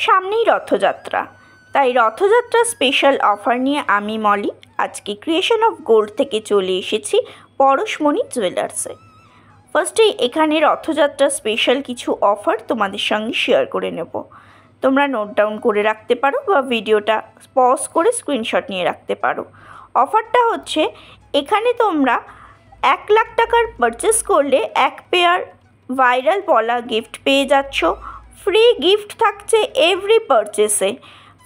সামনেই রথযাত্রা, তাই Rathyatra special offer নিয়ে আমি মলি আজকে ক্রিয়েশন অফ গোল্ড থেকে চলে এসেছি পরশমণি জুয়েলার্সে। ফার্স্টেই এখানে রথযাত্রা স্পেশাল কিছু অফার তোমাদের সঙ্গে শেয়ার করে নেব। তোমরা নোট ডাউন করে রাখতে পারো বা ভিডিওটা পজ করে স্ক্রিনশট নিয়ে রাখতে পারো। অফারটা হচ্ছে, এখানে তোমরা 1 লাখ টাকার পারচেস করলে 1 পেয়ার ভাইরাল পলা গিফট পেয়ে যাচ্ছ। ফ্রি গিফট থাকছে এভরি পারচেসে।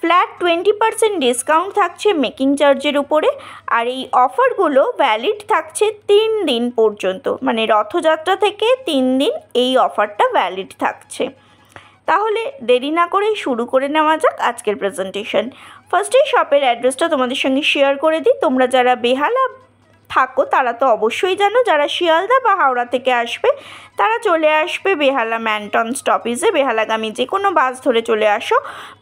ফ্ল্যাট 20% ডিসকাউন্ট থাকছে মেকিং চার্জের উপরে। আর এই অফারগুলো ভ্যালিড থাকছে 3 দিন পর্যন্ত, মানে রথযাত্রা থেকে 3 দিন এই অফারটা ভ্যালিড থাকছে। তাহলে দেরি না করেই শুরু করে নেওয়া যাক আজকের প্রেজেন্টেশন। ফার্স্টেই শপের অ্যাড্রেসটা তোমাদের সঙ্গে শেয়ার করে দিই। তোমরা যারা বেহালা থাকো তারা তো অবশ্যই জানো, যারা শিয়ালদা বা হাওড়া থেকে আসবে তারা চলে আসবে বেহালা ম্যানটন স্টপেজে। বেহালাগামী যে কোনো বাস ধরে চলে আসো,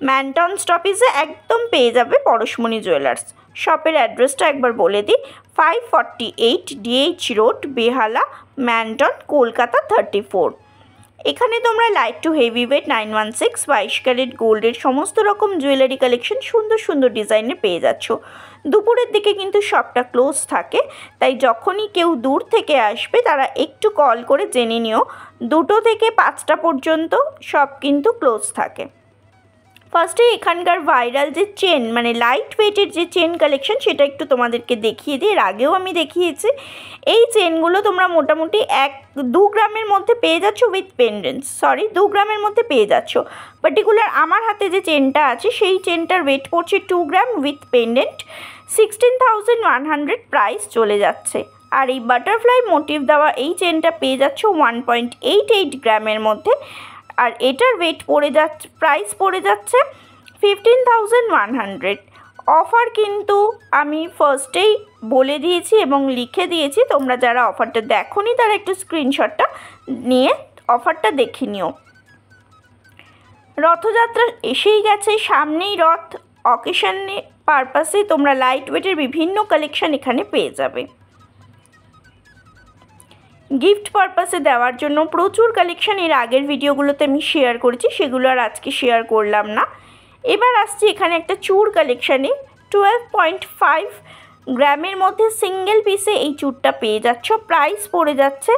ম্যানটন স্টপেজে একদম পেয়ে যাবে পরশমণি জুয়েলার্স। শপের অ্যাড্রেসটা একবার বলে দিই, 548 DH রোড, বেহালা, ম্যানটন, কলকাতা 34। এখানে তোমরা light to heavy weight 916 22 carat গোল্ডের সমস্ত রকম জুয়েলারি কালেকশন সুন্দর সুন্দর ডিজাইনে পেয়ে যাচ্ছ। দুপুরের দিকে কিন্তু শপটা ক্লোজ থাকে, তাই যখনই কেউ দূর থেকে আসবে তারা একটু কল করে জেনে নিও 2টো থেকে 5টা পর্যন্ত শপ কিন্তু ক্লোজ থাকে। ফার্স্টে এখানকার ভাইরাল যে চেন, মানে লাইট ওয়েটের যে চেন কালেকশন, সেটা একটু তোমাদেরকে দেখিয়ে দিই। এর আগেও আমি দেখিয়েছি। এই চেনগুলো তোমরা মোটামুটি 1-2 গ্রামের মধ্যে পেয়ে যাচ্ছ উইথ পেন্ডেন্টস। 2 গ্রামের মধ্যে পেয়ে যাচ্ছ। পার্টিকুলার আমার হাতে যে চেনটা আছে সেই চেনটার ওয়েট পড়ছে 2 গ্রাম উইথ পেন্ডেন্ট, 16,100 প্রাইস চলে যাচ্ছে। আর এই বাটারফ্লাই মোটিভ দেওয়া এই চেনটা পেয়ে যাচ্ছ 1.88 গ্রামের মধ্যে। আর এটার ওয়েট পড়ে যাচ্ছে, প্রাইস পড়ে যাচ্ছে 15,100। অফার কিন্তু আমি ফার্স্টেই বলে দিয়েছি এবং লিখে দিয়েছি। তোমরা যারা অফারটা দেখোনি তারা একটু স্ক্রিনশটটা নিয়ে অফারটা দেখে নিও। রথযাত্রা এসেই গেছে, সামনেই রথ। অকেশনে পারপাসে তোমরা লাইট ওয়েটের বিভিন্ন কালেকশন এখানে পেয়ে যাবে। গিফট পারপাসে দেওয়ার জন্য প্রচুর কালেকশন এর আগের ভিডিওগুলোতে আমি শেয়ার করেছি, সেগুলো আর আজকে শেয়ার করলাম না। এবার আসছি এখানে একটা চূড় কালেকশানে। 12.5 গ্রামের মধ্যে সিঙ্গেল পিসে এই চূড়টা পেয়ে যাচ্ছ। প্রাইস পড়ে যাচ্ছে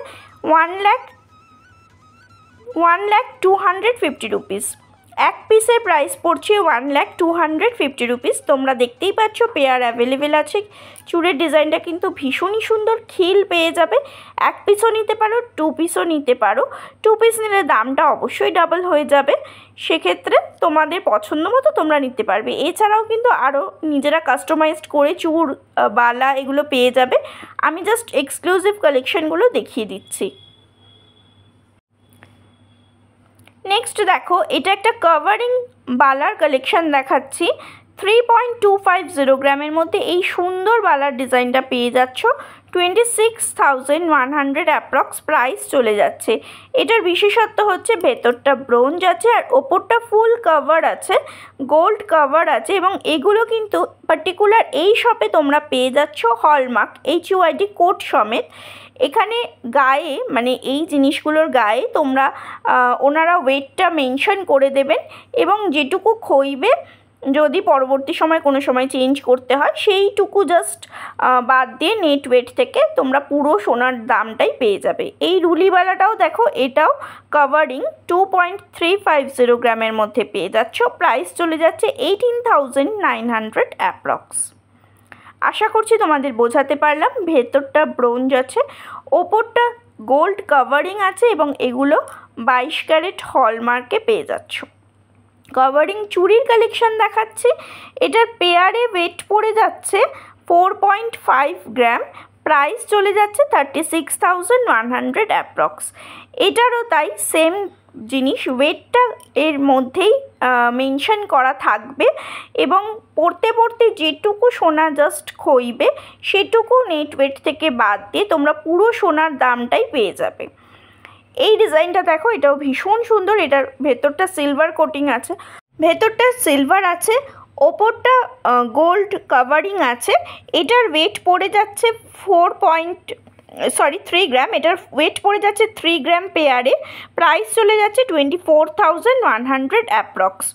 1,250 রুপিস। এক পিসের প্রাইস পড়ছে 1,250 রুপিস। তোমরা দেখতেই পাচ্ছ পেয়ার অ্যাভেলেবেল আছে। চূড়ের ডিজাইনটা কিন্তু ভীষণই সুন্দর, খিল পেয়ে যাবে। 1 পিসও নিতে পারো, 2 পিসও নিতে পারো। 2 পিস নিলে দামটা অবশ্যই ডাবল হয়ে যাবে, সেক্ষেত্রে তোমাদের পছন্দ মতো তোমরা নিতে পারবে। এছাড়াও কিন্তু আরও নিজেরা কাস্টমাইজড করে চূড়, বালা এগুলো পেয়ে যাবে। আমি জাস্ট এক্সক্লুসিভ কালেকশনগুলো দেখিয়ে দিচ্ছি। নেক্সট দেখো, এটা একটা কভারিং বালার কালেকশন দেখাচ্ছি। 3.250 গ্রামের মধ্যে এই সুন্দর বালার ডিজাইনটা পেয়ে যাচ্ছ। 26,100 অ্যাপ্রক্স প্রাইস চলে যাচ্ছে। এটার বিশেষত্ব হচ্ছে ভেতরটা ব্রোঞ্জ আছে আর ওপরটা ফুল কভার আছে, গোল্ড কভার আছে। এবং এগুলো কিন্তু পার্টিকুলার এই শপে তোমরা পেয়ে যাচ্ছ হলমার্ক HUID কোড সমেত। এখানে গায়ে, মানে এই জিনিসগুলোর গায়ে তোমরা ওনারা ওয়েটটা মেনশন করে দেবেন এবং যেটুকু খইবে, যদি পরবর্তী সময় কোনো সময় চেঞ্জ করতে হয়, সেইটুকু জাস্ট বাদ দিয়ে নেট ওয়েট থেকে তোমরা পুরো সোনার দামটাই পেয়ে যাবে। এই রুলিওয়ালাটাও দেখো, এটাও কভারিং 2.350 গ্রামের মধ্যে পেয়ে যাচ্ছ। প্রাইস চলে যাচ্ছে 18,900 অ্যাপ্রক্স। আশা করছি তোমাদের বোঝাতে পারলাম। ভেতরটা ব্রোঞ্জ আছে, ওপরটা গোল্ড কভারিং আছে এবং এগুলো 22 ক্যারেট হলমার্কে পেয়ে যাচ্ছ। কভারিং চুড়ির কালেকশন দেখাচ্ছি। এটার পেয়ারে ওয়েট পড়ে যাচ্ছে 4.5 গ্রাম। প্রাইস চলে যাচ্ছে 36,100 অ্যাপ্রক্স। এটারও তাই সেম জিনিস, ওয়েটটা এর মধ্যেই মেনশন করা থাকবে এবং পড়তে পড়তে যেটুকু সোনা জাস্ট খইবে সেটুকু নেট ওয়েট থেকে বাদ দিয়ে তোমরা পুরো সোনার দামটাই পেয়ে যাবে। এই ডিজাইনটা দেখো, এটাও ভীষণ সুন্দর। এটার ভেতরটা সিলভার কোটিং আছে, ভেতরটা সিলভার আছে, ওপরটা গোল্ড কভারিং আছে। এটার ওয়েট পড়ে যাচ্ছে 3 গ্রাম। এটার ওয়েট পড়ে যাচ্ছে 3 গ্রাম পেয়ারে। প্রাইস চলে যাচ্ছে 24,100 অ্যাপ্রক্স।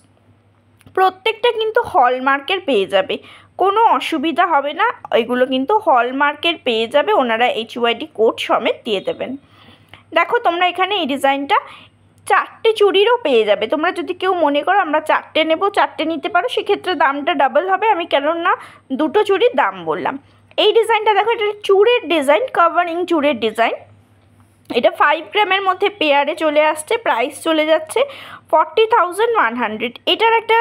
প্রত্যেকটা কিন্তু হলমার্কের পেয়ে যাবে, কোনো অসুবিধা হবে না। এগুলো কিন্তু হলমার্কের পেয়ে যাবে, ওনারা HUID কোড সমেত দিয়ে দেবেন। দেখো তোমরা এখানে এই ডিজাইনটা 4টে চুড়িরও পেয়ে যাবে। তোমরা যদি কেউ মনে করো আমরা 4টে নেব, 4টে নিতে পারো, সেক্ষেত্রে দামটা ডাবল হবে। আমি কেননা 2টো চুড়ির দাম বললাম। এই ডিজাইনটা দেখো, এটা চূড়ের ডিজাইন, কভারিং চূড়ের ডিজাইন। এটা 5 গ্রামের মধ্যে পেয়ারে চলে আসছে, প্রাইস চলে যাচ্ছে 40,100। এটার একটা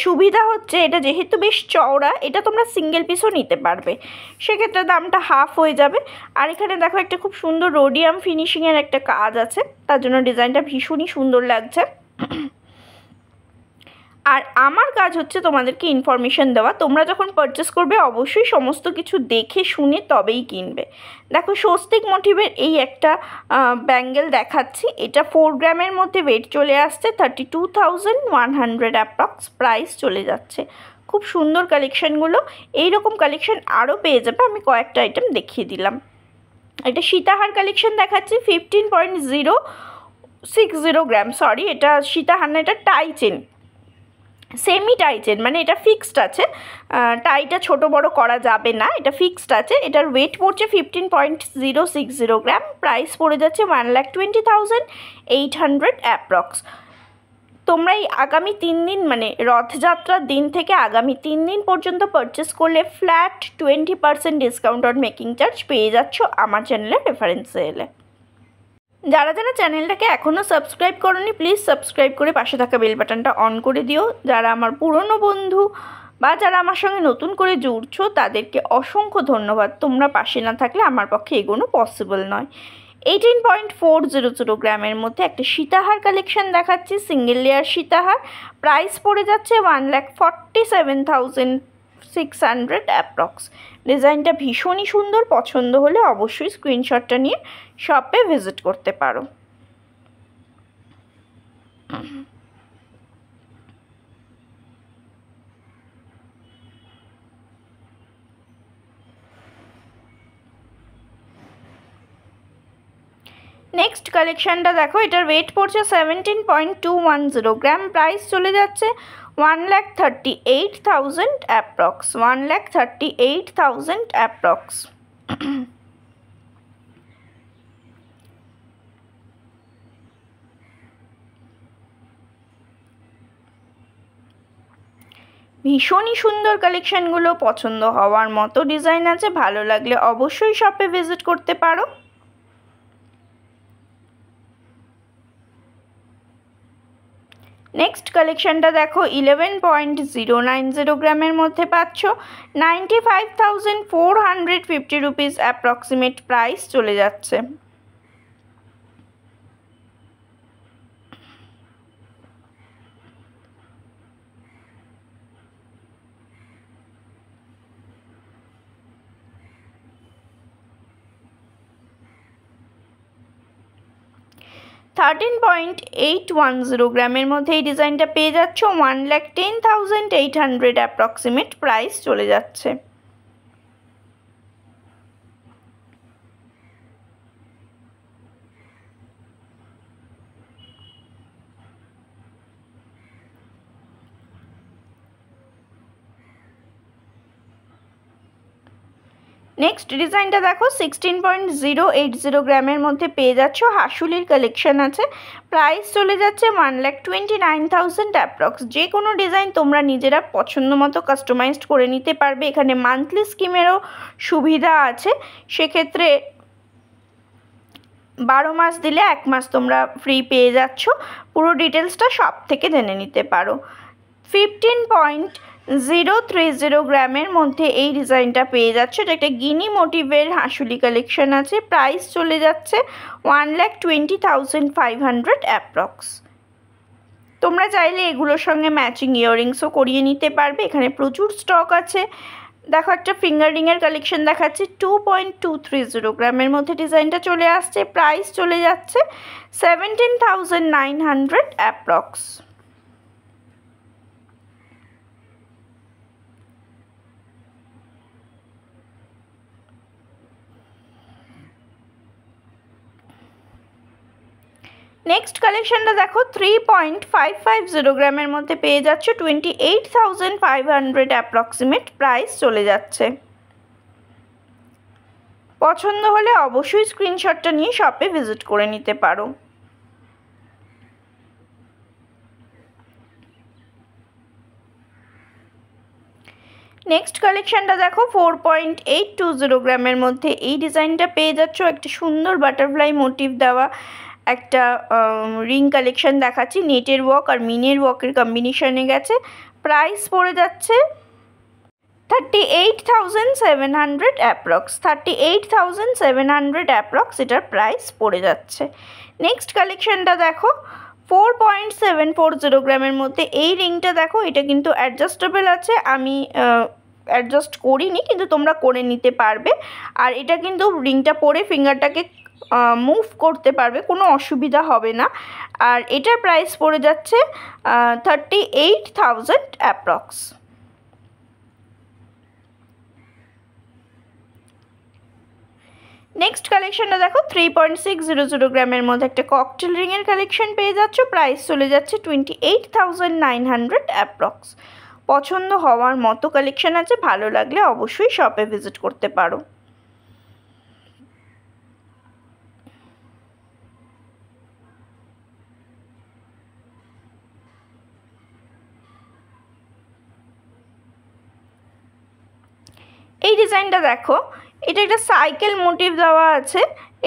সুবিধা হচ্ছে, এটা যেহেতু বেশ চওড়া, এটা তোমরা সিঙ্গেল পিসও নিতে পারবে, সেক্ষেত্রে দামটা হাফ হয়ে যাবে। আর এখানে দেখো একটা খুব সুন্দর রোডিয়াম ফিনিশিংয়ের একটা কাজ আছে, তার জন্য ডিজাইনটা ভীষণই সুন্দর লাগছে। আর আমার কাজ হচ্ছে তোমাদেরকে ইনফরমেশান দেওয়া। তোমরা যখন পারচেস করবে অবশ্যই সমস্ত কিছু দেখে শুনে তবেই কিনবে। দেখো স্বস্তিক মোটিভের এই একটা ব্যাঙ্গেল দেখাচ্ছি, এটা 4 গ্রামের মধ্যে ওয়েট চলে আসছে 32,100 অ্যাপ্রক্স, প্রাইস চলে যাচ্ছে। খুব সুন্দর কালেকশানগুলো, এইরকম কালেকশান আরও পেয়ে যাবে, আমি কয়েকটা আইটেম দেখিয়ে দিলাম। এটা সীতাহার কালেকশান দেখাচ্ছি 15.060 গ্রাম, সরি এটা সীতাহার না, এটা tie chain, semi tie chain, মানে এটা ফিক্সড আছে, টাইটা ছোট বড় করা যাবে না, এটা ফিক্সড আছে। এটার ওয়েট পড়ছে 15.060 গ্রাম, প্রাইস পড়ে যাচ্ছে 1,20,800 অ্যাপ্রক্স। তোমরা এই আগামী 3 দিন মানে রথযাত্রার দিন থেকে আগামী 3 দিন পর্যন্ত পারচেস করলে flat 20% discount on making charge পেয়ে যাচ্ছ আমার চ্যানেলের রেফারেন্সে এলে। যারা যারা চ্যানেলটাকে এখনও সাবস্ক্রাইব করোনি প্লিজ সাবস্ক্রাইব করে পাশে থাকা বেল বাটনটা অন করে দিও। যারা আমার পুরনো বন্ধু বা যারা আমার সঙ্গে নতুন করে জুড়ছো তাদেরকে অসংখ্য ধন্যবাদ। তোমরা পাশে না থাকলে আমার পক্ষে এগোনো পসিবল নয়। 18.400 গ্রামের মধ্যে একটা সীতাহার কালেকশন দেখাচ্ছি, সিঙ্গেল লেয়ার সীতাহার, প্রাইস পড়ে যাচ্ছে 1,47,600 অ্যাপ্রক্স। ডিজাইনটা ভীষণই সুন্দর, পছন্দ হলে অবশ্যই স্ক্রিনশটটা নিয়ে শপে ভিজিট করতে পারো। নেক্সট কালেকশানটা দেখো, এটার ওয়েট পড়ছে 17.210 গ্রাম, প্রাইস চলে যাচ্ছে 1,38,000 অ্যাপ্রক্স, 1,38,000 অ্যাপ্রক্স। ভীষণই সুন্দর কালেকশানগুলো, পছন্দ হওয়ার মতো ডিজাইন আছে, ভালো লাগলে অবশ্যই শপে ভিজিট করতে পারো। নেক্সট কালেকশানটা দেখো, 11.090 গ্রামের মধ্যে পাচ্ছ, 95,450 রুপিস অ্যাপ্রক্সিমেট প্রাইস চলে যাচ্ছে। থার্টিন 13.810 গ্রামের মধ্যে এই ডিজাইনটা পেয়ে যাচ্ছ, 1,10,800 অ্যাপ্রক্সিমেট প্রাইস চলে যাচ্ছে। নেক্সট ডিজাইনটা দেখো, 16.080 গ্রামের মধ্যে পেয়ে যাচ্ছ, হাসুলির কালেকশন আছে, প্রাইস চলে যাচ্ছে 1,29,000 অ্যাপ্রক্স। যে কোনো ডিজাইন তোমরা নিজেরা পছন্দ মতো কাস্টমাইজড করে নিতে পারবে। এখানে মান্থলি স্কিমেরও সুবিধা আছে, সেক্ষেত্রে 12 মাস দিলে 1 মাস তোমরা ফ্রি পেয়ে যাচ্ছ। পুরো ডিটেলসটা শপ থেকে জেনে নিতে পারো। 15.030 গ্রামের মধ্যে এই ডিজাইনটা পেয়ে যাচ্ছে, এটা একটা গিনি মোটিভের হাসুলি কালেকশন আছে, প্রাইস চলে যাচ্ছে 1,20,500 অ্যাপ্রক্স। তোমরা চাইলে এগুলোর সঙ্গে ম্যাচিং ইয়াররিংসও করিয়ে নিতে পারবে, এখানে প্রচুর স্টক আছে। দেখো একটা ফিঙ্গার রিংয়ের কালেকশন দেখাচ্ছি, 2.230 গ্রামের মধ্যে ডিজাইনটা চলে আসছে, প্রাইস চলে যাচ্ছে 17,900 অ্যাপ্রক্স। নেক্সট কালেকশনটা দেখো 3.550 গ্রামের মধ্যে পেয়ে যাচ্ছ 28,500 অ্যাপ্রক্সিমেট প্রাইস চলে যাচ্ছে। পছন্দ হলে অবশ্যই স্ক্রিনশটটা নিয়ে শপে ভিজিট করে নিতে পারো। নেক্সট কালেকশনটা দেখো 4.820 গ্রামের মধ্যে এই ডিজাইনটা পেয়ে যাচ্ছ। একটা সুন্দর বাটারফ্লাই মোটিভ দেওয়া একটা রিং কালেকশন দেখাচ্ছি, নেটের ওয়ার্ক আর মিনের ওয়ার্কের কম্বিনেশনে গেছে। প্রাইস পড়ে যাচ্ছে 38,700 অ্যাপ্রক্স, 38,700 অ্যাপ্রক্স এটার প্রাইস পড়ে যাচ্ছে। নেক্সট কালেকশনটা দেখো 4.740 গ্রামের মধ্যে এই রিংটা দেখো, এটা কিন্তু অ্যাডজাস্টেবল আছে, আমি অ্যাডজাস্ট করিনি কিন্তু তোমরা করে নিতে পারবে। আর এটা কিন্তু রিংটা পরে ফিঙ্গারটাকে মুভ করতে পারবে, কোনো অসুবিধা হবে না। আর এটার প্রাইস পড়ে যাচ্ছে 38,000 অ্যাপ্রক্স। নেক্সট কালেকশনটা দেখো 3.600 গ্রামের মধ্যে একটা ককটেল রিংয়ের কালেকশন পেয়ে যাচ্ছ। প্রাইস চলে যাচ্ছে 28,900 অ্যাপ্রক্স। পছন্দ হওয়ার মতো কালেকশন আছে, ভালো লাগলে অবশ্যই শপে ভিজিট করতে পারো। এই ডিজাইনটা দেখো, এটা একটা সাইকেল মোটিভ দেওয়া আছে,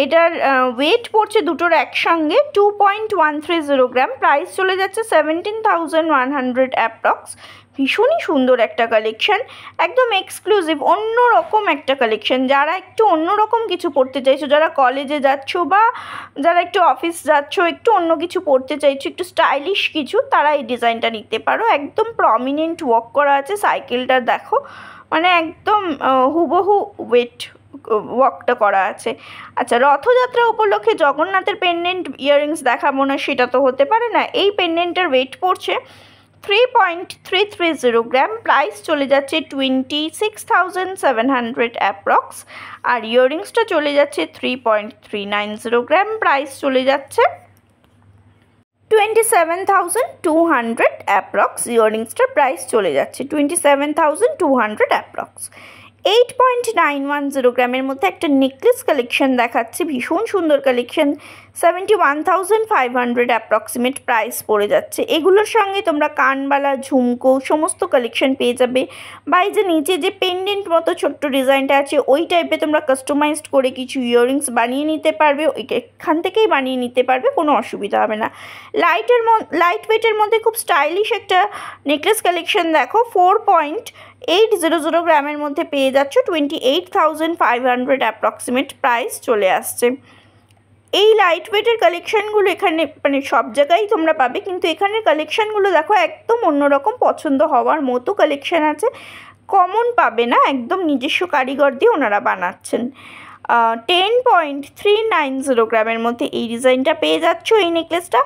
এটার ওয়েট পড়ছে দুটোর একসঙ্গে 2.130 গ্রাম। প্রাইস চলে যাচ্ছে 17,100 অ্যাপ্রক্স। ভীষণই সুন্দর একটা কালেকশন, একদম এক্সক্লুসিভ অন্যরকম একটা কালেকশন। যারা একটু অন্যরকম কিছু পড়তে চাইছো, যারা কলেজে যাচ্ছ বা যারা একটু অফিস যাচ্ছ, একটু অন্য কিছু পড়তে চাইছো, একটু স্টাইলিশ কিছু, তারা এই ডিজাইনটা নিতে পারো। একদম প্রমিনেন্ট ওয়ার্ক করা আছে, সাইকেলটা দেখো মানে একদম হুবহু ওয়েট ওয়ার্কটা করা আছে। আচ্ছা, রথযাত্রা উপলক্ষে জগন্নাথের পেন্ডেন্ট ইয়াররিংস দেখাবো না সেটা তো হতে পারে না। এই পেন্ডেন্টের ওয়েট পড়ছে 3.330 গ্রাম। প্রাইস চলে যাচ্ছে 26,700 অ্যাপ্রক্স। আর ইয়াররিংসটা চলে যাচ্ছে 3.390 গ্রাম। প্রাইস চলে যাচ্ছে 27,200 অ্যাপ্রক্স। ইয়াররিংসটার প্রাইস চলে যাচ্ছে 27,200 অ্যাপ্রক্স। 8.910 গ্রামের মধ্যে একটা নেকলেস কালেকশন দেখাচ্ছে, ভীষণ সুন্দর কালেকশন। 71,500 অ্যাপ্রক্সিমেট প্রাইস পড়ে যাচ্ছে। এগুলোর সঙ্গে তোমরা কানবালা, ঝুমকো সমস্ত কালেকশন পেয়ে যাবে। বা এই যে নিচে যে পেন্ডেন্ট মতো ছোট্ট ডিজাইনটা আছে, ওই টাইপে তোমরা কাস্টমাইজড করে কিছু ইয়াররিংস বানিয়ে নিতে পারবে, এখান থেকেই বানিয়ে নিতে পারবে, কোনো অসুবিধা হবে না। লাইট ওয়েটের মধ্যে খুব স্টাইলিশ একটা নেকলেস কালেকশন দেখো, 4.800 গ্রামের মধ্যে পেয়ে যাচ্ছ। 28,500 অ্যাপ্রক্সিমেট প্রাইস চলে আসছে। এই লাইট ওয়েটের কালেকশানগুলো এখানে মানে সব জায়গায় তোমরা পাবে, কিন্তু এখানের কালেকশানগুলো দেখো একদম অন্যরকম, পছন্দ হওয়ার মতো কালেকশান আছে, কমন পাবে না, একদম নিজস্ব কারিগর দিয়ে ওনারা বানাচ্ছেন। 10.390 গ্রামের মধ্যে এই ডিজাইনটা পেয়ে যাচ্ছ। এই নেকলেসটা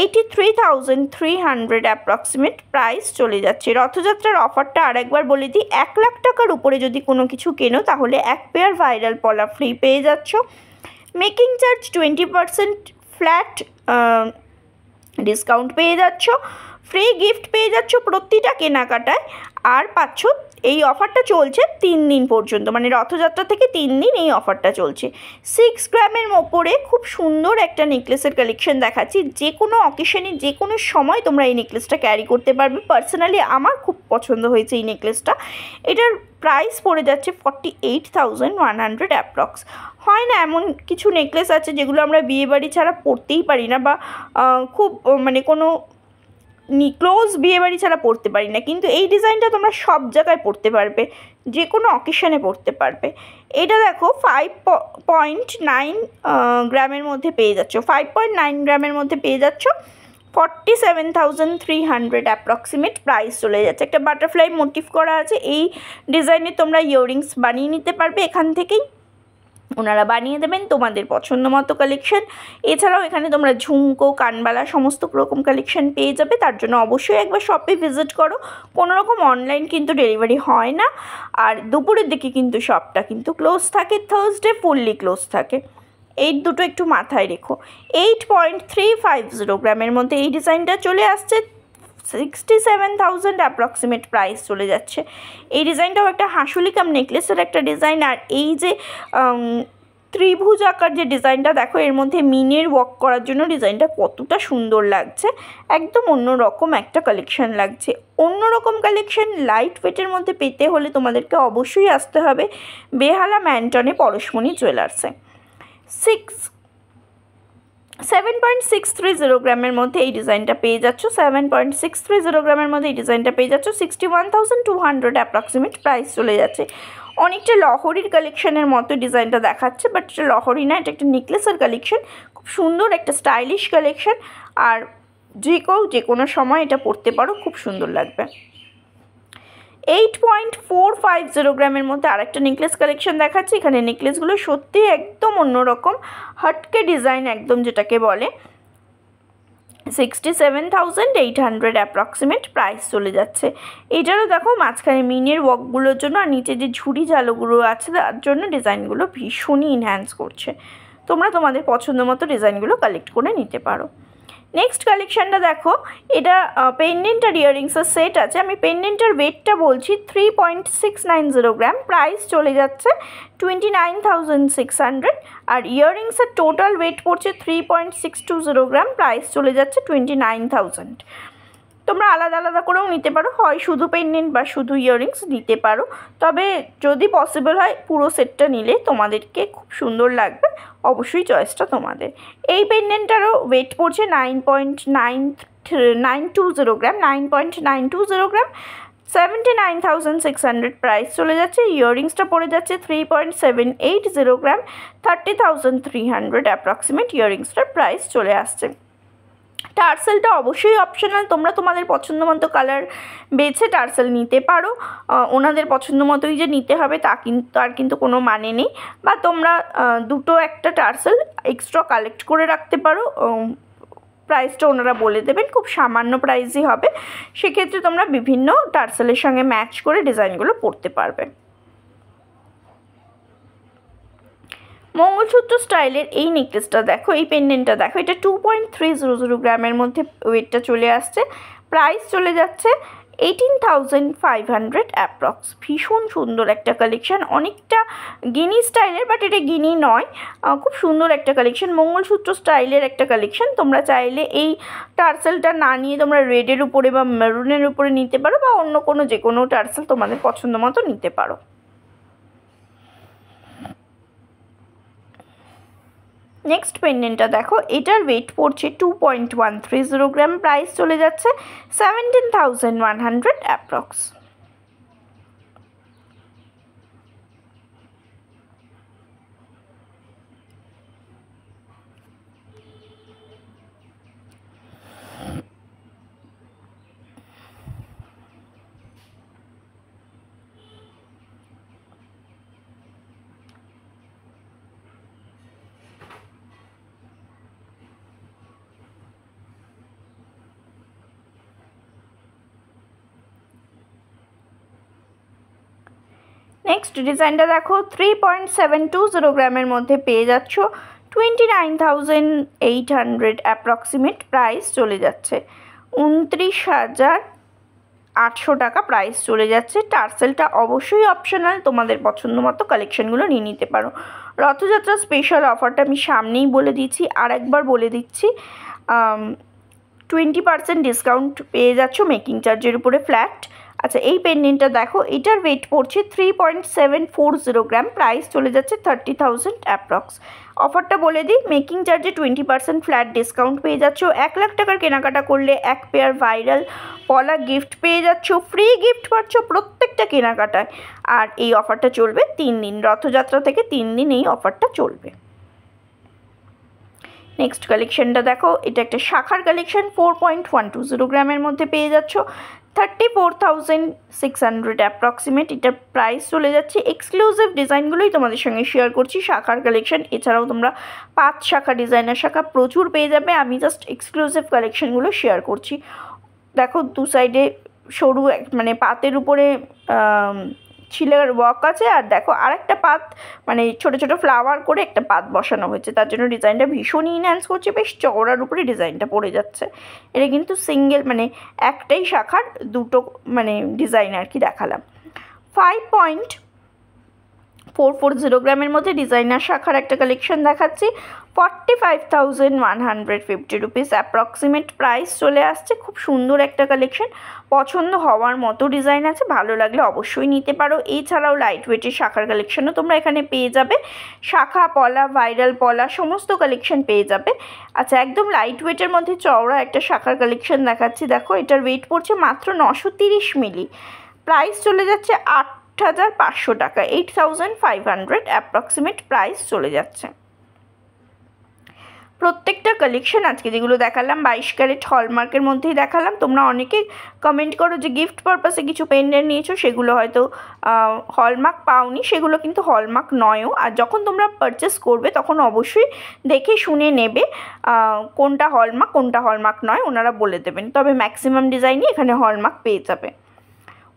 83,300 অ্যাপ্রক্সিমেট প্রাইস চলে যাচ্ছে। রথযাত্রার অফারটা আরেকবার বলে দিই, 1 লাখ টাকার উপরে যদি কোনো কিছু কেনো তাহলে 1 পেয়ার ভাইরাল পলা ফ্রি পেয়ে যাচ্ছ। মেকিং চার্জ 20% ফ্ল্যাট ডিসকাউন্ট পেয়ে যাচ্ছ। ফ্রি গিফট পেয়ে যাচ্ছ প্রতিটা কেনাকাটায়। আর পাচ্ছ, এই অফারটা চলছে 3 দিন পর্যন্ত, মানে রথযাত্রা থেকে 3 দিন এই অফারটা চলছে। 6 গ্রামের ওপরে খুব সুন্দর একটা নেকলেসের কালেকশন দেখাচ্ছি, যে কোনো অকেশনে যে কোনো সময় তোমরা এই নেকলেসটা ক্যারি করতে পারবে। পার্সোনালি আমার খুব পছন্দ হয়েছে এই নেকলেসটা। এটার প্রাইস পড়ে যাচ্ছে 48,100 অ্যাপ্রক্স। হয় না এমন কিছু নেকলেস আছে যেগুলো আমরা বিয়েবাড়ি ছাড়া পরতেই পারি না, বা খুব মানে কোনো ক্লোজ বিয়েবাড়ি ছাড়া পরতে পারি না, কিন্তু এই ডিজাইনটা তোমরা সব জায়গায় পরতে পারবে, যে কোনো অকেশনে পরতে পারবে। এটা দেখো 5.9 গ্রামের মধ্যে পেয়ে যাচ্ছ। 5.9 গ্রামের মধ্যে পেয়ে যাচ্ছ, 47,300 অ্যাপ্রক্সিমেট প্রাইস চলে যাচ্ছে। একটা বাটারফ্লাই মোটিভ করা আছে, এই ডিজাইনে তোমরা ইয়াররিংস বানিয়ে নিতে পারবে, এখান থেকেই ওনারা বানিয়ে দেবেন তোমাদের পছন্দ মতো কালেকশন। এছাড়াও এখানে তোমরা ঝুমকো, কানবালা সমস্ত রকম কালেকশন পেয়ে যাবে। তার জন্য অবশ্যই একবার শপে ভিজিট করো। কোনো রকম অনলাইন কিন্তু ডেলিভারি হয় না। আর দুপুরের দিকে কিন্তু শপটা কিন্তু ক্লোজ থাকে, থার্সডে ফুললি ক্লোজ থাকে। এই দুটো একটু মাথায় রেখো। 8.350 গ্রামের মধ্যে এই ডিজাইনটা চলে আসছে, 67,000 অ্যাপ্রক্সিমেট প্রাইস চলে যাচ্ছে। এই ডিজাইনটাও একটা হাঁসুলি কাম নেকলেসের একটা ডিজাইন। আর এই যে ত্রিভুজ আকার যে ডিজাইনটা দেখো, এর মধ্যে মিনের ওয়ার্ক করার জন্য ডিজাইনটা কতটা সুন্দর লাগছে। একদম অন্যরকম একটা কালেকশন লাগছে। অন্যরকম কালেকশন লাইট ওয়েটের মধ্যে পেতে হলে তোমাদেরকে অবশ্যই আসতে হবে বেহালা ম্যানটনে পরশমণি জুয়েলার্সে। 7.630 গ্রামের মধ্যে এই ডিজাইনটা পেয়ে যাচ্ছ। 7.630 গ্রামের মধ্যে এই ডিজাইনটা পেয়ে যাচ্ছ। 61,200 অ্যাপ্রক্সিমেট প্রাইস চলে যাচ্ছে। অনেকটা লহরির কালেকশনের মতো ডিজাইনটা দেখাচ্ছে, বাট এটা লহরি না, এটা একটা নেকলেসের কালেকশন। খুব সুন্দর একটা স্টাইলিশ কালেকশন। আর যে কোনো সময় এটা পরতে পারো, খুব সুন্দর লাগবে। 8.450 গ্রামের মধ্যে আরেকটা নেকলেস কালেকশন দেখাচ্ছি। এখানে নেকলেসগুলো সত্যি একদম অন্যরকম, হটকে ডিজাইন একদম, যেটাকে বলে। 67,800 অ্যাপ্রক্সিমেট প্রাইস চলে যাচ্ছে। এটারও দেখো মাঝখানে মিনের ওয়ার্কগুলোর জন্য আর নিচে যে ঝুড়ি ঝালোগুলো আছে তার জন্য ডিজাইনগুলো ভীষণই ইনহ্যান্স করছে। তোমরা তোমাদের পছন্দ মতো ডিজাইনগুলো কালেক্ট করে নিতে পারো। নেক্সট কালেকশানটা দেখো, এটা পেন্ডেন্ট আর ইয়াররিংসের সেট আছে। আমি পেন্ডেন্টের ওয়েটটা বলছি 3.690 গ্রাম, প্রাইস চলে যাচ্ছে 29,600। আর ইয়াররিংসের টোটাল ওয়েট পড়ছে 3.620 গ্রাম, প্রাইস চলে যাচ্ছে 29,000। তোমরা আলাদা আলাদা করেও নিতে পারো, হয় শুধু পেন্ডেন্ট বা শুধু ইয়াররিংস নিতে পারো। তবে যদি পসিবল হয় পুরো সেটটা নিলে তোমাদেরকে খুব সুন্দর লাগবে, অবশ্যই চয়েসটা তোমাদের। এই পেন্ডেন্টটারও ওয়েট পড়ছে 9.920 গ্রাম, 9.920 গ্রাম, 79,600 প্রাইস চলে যাচ্ছে। ইয়াররিংসটা পড়ে যাচ্ছে 3.780 গ্রাম, 30,300 অ্যাপ্রক্সিমেট ইয়াররিংসটার প্রাইস চলে আসছে। টার্সেলটা অবশ্যই অপশনাল, তোমরা তোমাদের পছন্দ মতো কালার বেছে টার্সেল নিতে পারো। ওনাদের পছন্দ মতোই যে নিতে হবে তা কিন্তু কোনো মানে নেই। বা তোমরা দুটো একটা টার্সেল এক্সট্রা কালেক্ট করে রাখতে পারো, প্রাইসটা ওনারা বলে দেবেন, খুব সামান্য প্রাইসই হবে। সেক্ষেত্রে তোমরা বিভিন্ন টার্সেলের সঙ্গে ম্যাচ করে ডিজাইনগুলো পরতে পারবে। মঙ্গলসূত্র স্টাইলের এই নেকলেসটা দেখো, এই পেন্ডেন্টটা দেখো, এটা 2.300 গ্রামের মধ্যে ওয়েটটা চলে আসছে। প্রাইস চলে যাচ্ছে 18,500 অ্যাপ্রক্স। ভীষণ সুন্দর একটা কালেকশান, অনেকটা গিনি স্টাইলের, বাট এটা গিনি নয়। খুব সুন্দর একটা কালেকশান, মঙ্গলসূত্র স্টাইলের একটা কালেকশান। তোমরা চাইলে এই টার্সেলটা না নিয়ে তোমরা রেডের উপরে বা মেরুনের উপরে নিতে পারো, বা অন্য কোনো যে কোনো টার্সেল তোমাদের পছন্দ মতো নিতে পারো। নেক্সট পেন্ডেন্টটা দেখো, এটার ওয়েট পড়ছে 2.130 গ্রাম, প্রাইস চলে যাচ্ছে 17,100 অ্যাপ্রক্স। নেক্সট ডিজাইনটা দেখো, 3.720 গ্রামের মধ্যে পেয়ে যাচ্ছ, 29,800 অ্যাপ্রক্সিমেট প্রাইস চলে যাচ্ছে। 29,800 টাকা প্রাইস চলে যাচ্ছে। টার্সেলটা অবশ্যই অপশনাল, তোমাদের পছন্দ মতো কালেকশানগুলো নিয়ে নিতে পারো। রথযাত্রা স্পেশাল অফারটা আমি সামনেই বলে দিচ্ছি, আর একবার বলে দিচ্ছি, 20% ডিসকাউন্ট পেয়ে যাচ্ছ মেকিং চার্জের উপরে ফ্ল্যাট। আচ্ছা, এই পেন্ডেন্টটা দেখো, এটার ওয়েট পড়ছে 3.740 গ্রাম, প্রাইস চলে যাচ্ছে 30,000 অ্যাপ্রক্স। অফারটা বলে দিই, মেকিং চার্জে 20% ফ্ল্যাট ডিসকাউন্ট পেয়ে যাচ্ছ। 1 লাখ টাকার কেনাকাটা করলে 1 পেয়ার ভাইরাল পলা গিফট পেয়ে যাচ্ছ, ফ্রি গিফট পাচ্ছ প্রত্যেকটা কেনাকাটায়। আর এই অফারটা চলবে 3 দিন, রথযাত্রা থেকে 3 দিন এই অফারটা চলবে। নেক্সট কালেকশানটা দেখো, এটা একটা শাখার কালেকশান, 4.120 গ্রামের মধ্যে পেয়ে যাচ্ছ, 34,600 অ্যাপ্রক্সিমেট এটার প্রাইস চলে যাচ্ছে। এক্সক্লুসিভ ডিজাইনগুলোই তোমাদের সঙ্গে শেয়ার করছি, শাখার কালেকশান। এছাড়াও তোমরা 5 শাখা, ডিজাইনার শাখা প্রচুর পেয়ে যাবে, আমি জাস্ট এক্সক্লুসিভ কালেকশানগুলো শেয়ার করছি। দেখো, দু সাইডে সরু মানে পাতের উপরে ছিলের ওয়ার্ক আছে। আর দেখো আরেকটা পাত মানে ছোট ছোট ফ্লাওয়ার করে একটা পাত বসানো হয়েছে, তার জন্য ডিজাইনটা ভীষণই ইনহ্যান্স করছে, বেশ চওড়ার উপরে ডিজাইনটা পড়ে যাচ্ছে। এটা কিন্তু সিঙ্গেল মানে একটাই শাখার দুটো মানে ডিজাইন আর কি দেখালাম। 5.440 গ্রামের মধ্যে ডিজাইনার শাখার একটা কালেকশন দেখাচ্ছি। 45,150 রুপিস অ্যাপ্রক্সিমেট প্রাইস চলে আসছে। খুব সুন্দর একটা কালেকশন, পছন্দ হওয়ার মতো ডিজাইন আছে, ভালো লাগলে অবশ্যই নিতে পারো। এছাড়াও লাইট ওয়েটের শাখার কালেকশনও তোমরা এখানে পেয়ে যাবে, শাখা পলা ভাইরাল পলা সমস্ত কালেকশন পেয়ে যাবে। আচ্ছা, একদম লাইট ওয়েটের মধ্যে চওড়া একটা শাখার কালেকশন দেখাচ্ছি। দেখো এটার ওয়েট পড়ছে মাত্র 930 মিলি, প্রাইস চলে যাচ্ছে 8,500 টাকা, 8,500 অ্যাপ্রক্সিমেট প্রাইস চলে যাচ্ছে। প্রত্যেকটা কালেকশন আজকে যেগুলো দেখালাম 22 ক্যারেট হলমার্কের মধ্যেই দেখালাম। তোমরা অনেকে কমেন্ট করো যে গিফট পারপাসে কিছু পেন্ডেন্ট নিয়েছো, সেগুলো হয়তো হলমার্ক পাওনি, সেগুলো কিন্তু হলমার্ক নয়ও। আর যখন তোমরা পারচেস করবে তখন অবশ্যই দেখে শুনে নেবে কোনটা হলমার্ক কোনটা হলমার্ক নয়, ওনারা বলে দেবেন। তবে ম্যাক্সিমাম ডিজাইনই এখানে হলমার্ক পেয়ে যাবে।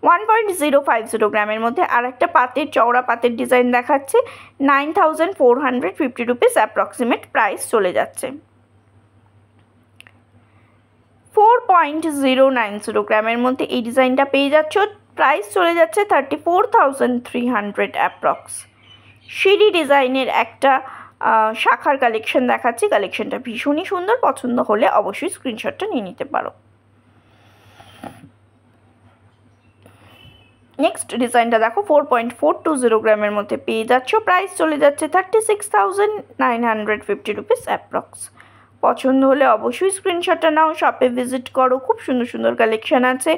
1.050 গ্রামের মধ্যে আর একটা পাতের চওড়া পাতের ডিজাইন দেখাচ্ছে। 9,450 রুপিস অ্যাপ্রক্সিমেট প্রাইস চলে যাচ্ছে। 4.090 গ্রামের মধ্যে এই ডিজাইনটা পেয়ে যাচ্ছ, প্রাইস চলে যাচ্ছে 34,300 অ্যাপ্রক্স। সিঁড়ি ডিজাইনের একটা শাখার কালেকশন দেখাচ্ছি। কালেকশনটা ভীষণই সুন্দর, পছন্দ হলে অবশ্যই স্ক্রিনশটটা নিয়ে নিতে পারো। নেক্সট ডিজাইনটা দেখো 4.420 গ্রামের মধ্যে পেয়ে যাচ্ছ, প্রাইস চলে যাচ্ছে 36,950 রুপিস অ্যাপ্রক্স। পছন্দ হলে অবশ্যই স্ক্রিনশটটা নাও, শপে ভিজিট করো, খুব সুন্দর সুন্দর কালেকশন আছে,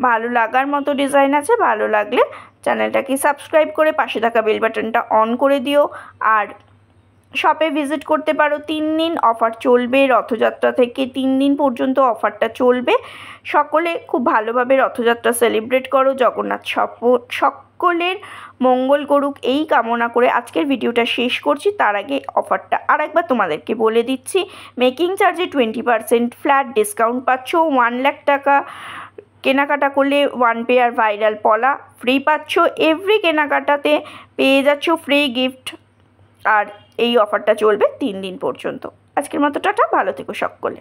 ভালো লাগার মতো ডিজাইন আছে। ভালো লাগলে চ্যানেলটাকে সাবস্ক্রাইব করে পাশে থাকা বেল বাটনটা অন করে দিও। আর শপে ভিজিট করতে পারো। 3 দিন অফার চলবে, রথযাত্রা থেকে 3 দিন পর্যন্ত অফারটা চলবে। সকলে খুব ভালোভাবে রথযাত্রা সেলিব্রেট করো, জগন্নাথ সকলের মঙ্গল করুক এই কামনা করে আজকের ভিডিওটা শেষ করছি। তার আগে অফারটা আরেকবার তোমাদেরকে বলে দিচ্ছি। মেকিং চার্জে 20% ফ্ল্যাট ডিসকাউন্ট পাচ্ছ। 1 লাখ টাকা কেনাকাটা করলে 1 পেয়ার ভাইরাল পলা ফ্রি পাচ্ছ। এভরি কেনাকাটাতে পেয়ে যাচ্ছ ফ্রি গিফট। আর এই অফারটা চলবে 3 দিন পর্যন্ত। আজকের মতো টাটা, ভালো থেকো সকলে।